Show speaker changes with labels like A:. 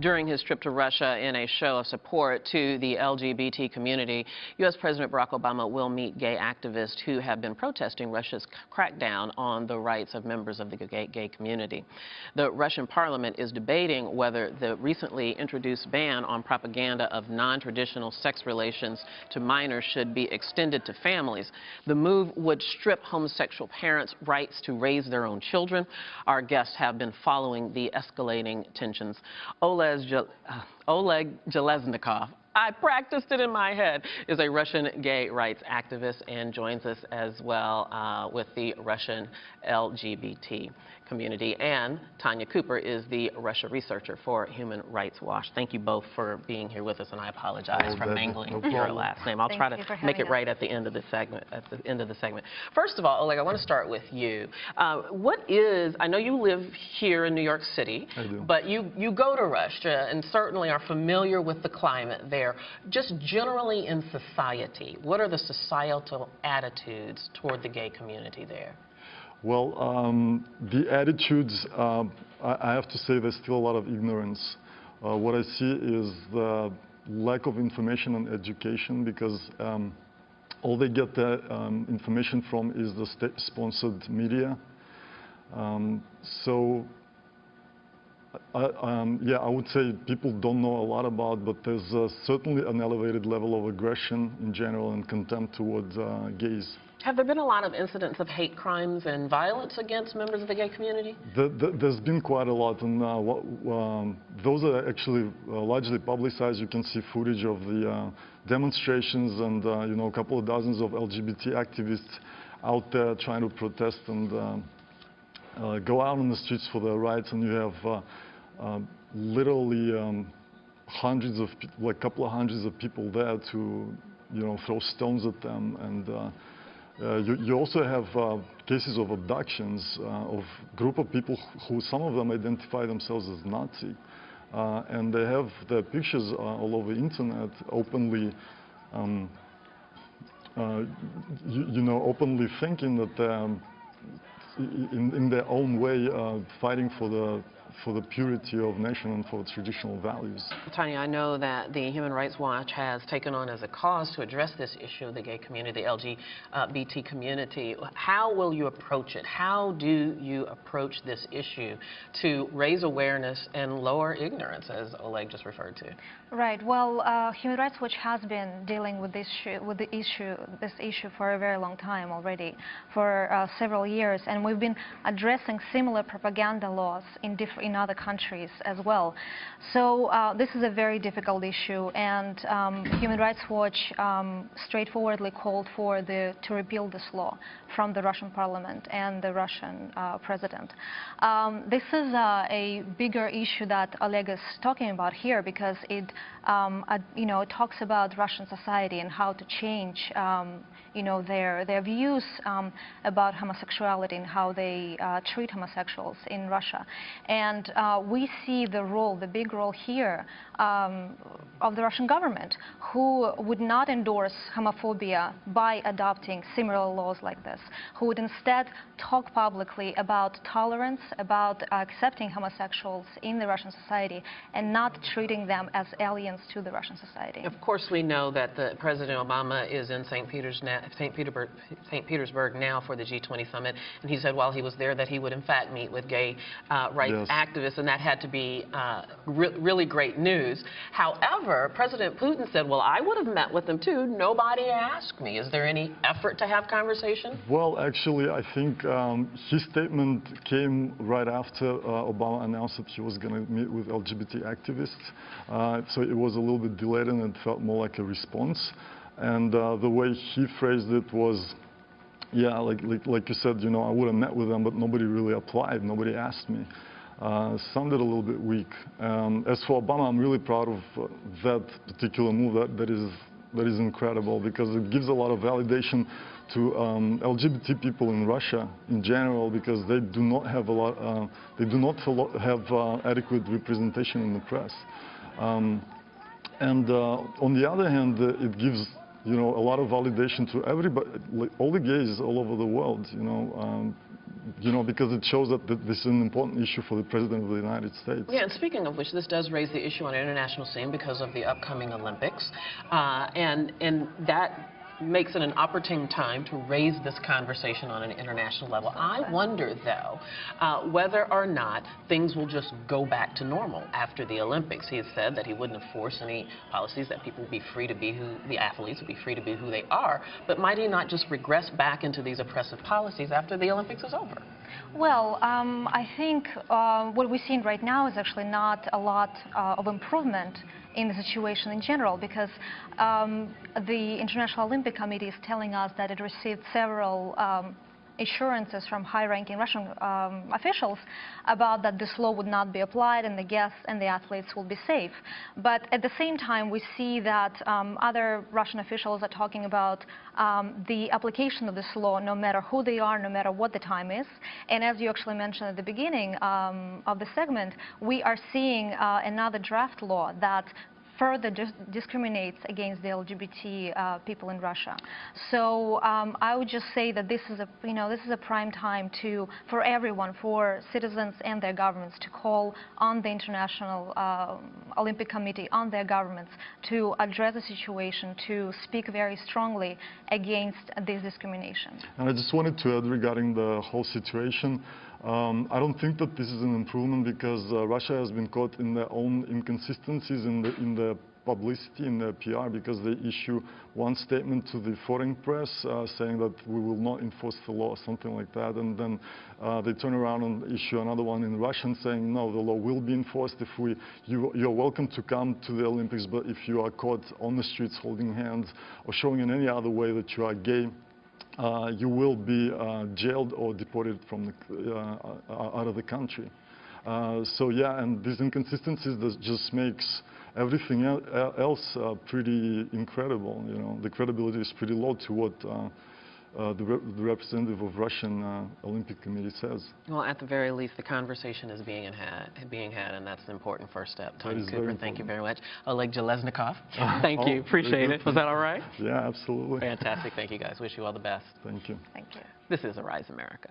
A: During his trip to Russia in a show of support to the LGBT community, U.S. President Barack Obama will meet gay activists who have been protesting Russia's crackdown on the rights of members of the gay community. The Russian parliament is debating whether the recently introduced ban on propaganda of non-traditional sex relations to minors should be extended to families. The move would strip homosexual parents' rights to raise their own children. Our guests have been following the escalating tensions. Oleg Jelezniakov, I practiced it in my head, is a Russian gay rights activist and joins us as well with the Russian LGBT community. And Tanya Cooper is the Russia researcher for Human Rights Watch. Thank you both for being here with us, and I apologize for mangling your last name. I'll try to make it right at the end of the segment. First of all, Oleg, I want to start with you. I know you live here in New York City,
B: I do.
A: But you go to Russia and certainly are familiar with the climate there. Just generally in society, what are the societal attitudes toward the gay community there?
B: Well, the attitudes, I have to say there's still a lot of ignorance. What I see is the lack of information and education, because all they get the information from is the state-sponsored media. Yeah, I would say people don't know a lot about, but there's certainly an elevated level of aggression in general and contempt towards gays.
A: Have there been a lot of incidents of hate crimes and violence against members of the gay community?
B: There's been quite a lot, and those are actually largely publicized. You can see footage of the demonstrations and you know, a couple of dozens of LGBT activists out there trying to protest and go out on the streets for their rights, and you have literally hundreds of, like a couple of hundreds of people there to, you know, throw stones at them. And you also have cases of abductions of a group of people who, some of them identify themselves as Nazi, and they have their pictures all over the internet openly, you know, openly thinking that they're in their own way fighting for the purity of nation and for traditional values.
A: Tanya, I know that the Human Rights Watch has taken on as a cause to address this issue, the gay community, the LGBT community. How will you approach it? How do you approach this issue to raise awareness and lower ignorance, as Oleg just referred to?
C: Right. Well, Human Rights Watch has been dealing with this issue for a very long time already, for several years, and we've been addressing similar propaganda laws in other countries as well. So this is a very difficult issue, and Human Rights Watch straightforwardly called for to repeal this law from the Russian parliament and the Russian president. This is a bigger issue that Oleg is talking about here, because it you know, talks about Russian society and how to change you know, their views about homosexuality and how they treat homosexuals in Russia. And we see the big role here of the Russian government, who would not endorse homophobia by adopting similar laws like this, who would instead talk publicly about tolerance, about accepting homosexuals in the Russian society and not treating them as aliens to the Russian society.
A: Of course, we know that President Obama is in St. Petersburg now for the G20 Summit, and he said while he was there that he would in fact meet with gay rights activists, and that had to be really great news. However, President Putin said, well, I would have met with them too. Nobody asked me. Is there any effort to have conversation?
B: Well, actually, I think his statement came right after Obama announced that he was going to meet with LGBT activists. So it was a little bit delayed, and it felt more like a response. And the way he phrased it was, yeah, like you said, you know, I would have met with them, but nobody really applied. Nobody asked me. Sounded a little bit weak. As for Obama, I'm really proud of that particular move. That is incredible, because it gives a lot of validation to LGBT people in Russia in general, because they do not have adequate representation in the press. And on the other hand, it gives, you know, a lot of validation to everybody, all the gays all over the world, you know. you know, because it shows that this is an important issue for the President of the United States.
A: Yeah, and speaking of which, this does raise the issue on an international scene because of the upcoming Olympics, and that makes it an opportune time to raise this conversation on an international level. I wonder, though, whether or not things will just go back to normal after the Olympics. He has said that he wouldn't enforce any policies, that people would be free to be the athletes would be free to be who they are, but might he not just regress back into these oppressive policies after the Olympics is over?
C: Well, I think what we're seeing right now is actually not a lot of improvement in the situation in general, because the International Olympic Committee is telling us that it received several assurances from high-ranking Russian officials about that this law would not be applied and the guests and the athletes will be safe. But at the same time, we see that other Russian officials are talking about the application of this law, no matter who they are, no matter what the time is. And as you actually mentioned at the beginning of the segment, we are seeing another draft law that further discriminates against the LGBT people in Russia. So I would just say that this is a prime time for everyone, for citizens and their governments, to call on the International Olympic Committee, on their governments, to address the situation, to speak very strongly against this discrimination.
B: And I just wanted to add regarding the whole situation. I don't think that this is an improvement, because Russia has been caught in their own inconsistencies in the publicity, in their PR, because they issue one statement to the foreign press saying that we will not enforce the law, something like that, and then they turn around and issue another one in Russian saying, no, the law will be enforced. If you're welcome to come to the Olympics, but if you are caught on the streets holding hands or showing in any other way that you are gay, you will be jailed or deported from out of the country. So yeah, and these inconsistencies that just makes everything else pretty incredible. You know, the credibility is pretty low to what the representative of Russian Olympic Committee says.
A: Well, at the very least, the conversation is being had, and that's an important first step. Tanya Cooper, thank you very much. Oleg Jelezniakov, thank you. Appreciate it. Was that all right?
B: Yeah, absolutely.
A: Fantastic. Thank you, guys. Wish you all the best.
B: Thank you.
C: Thank you.
A: This is Arise America.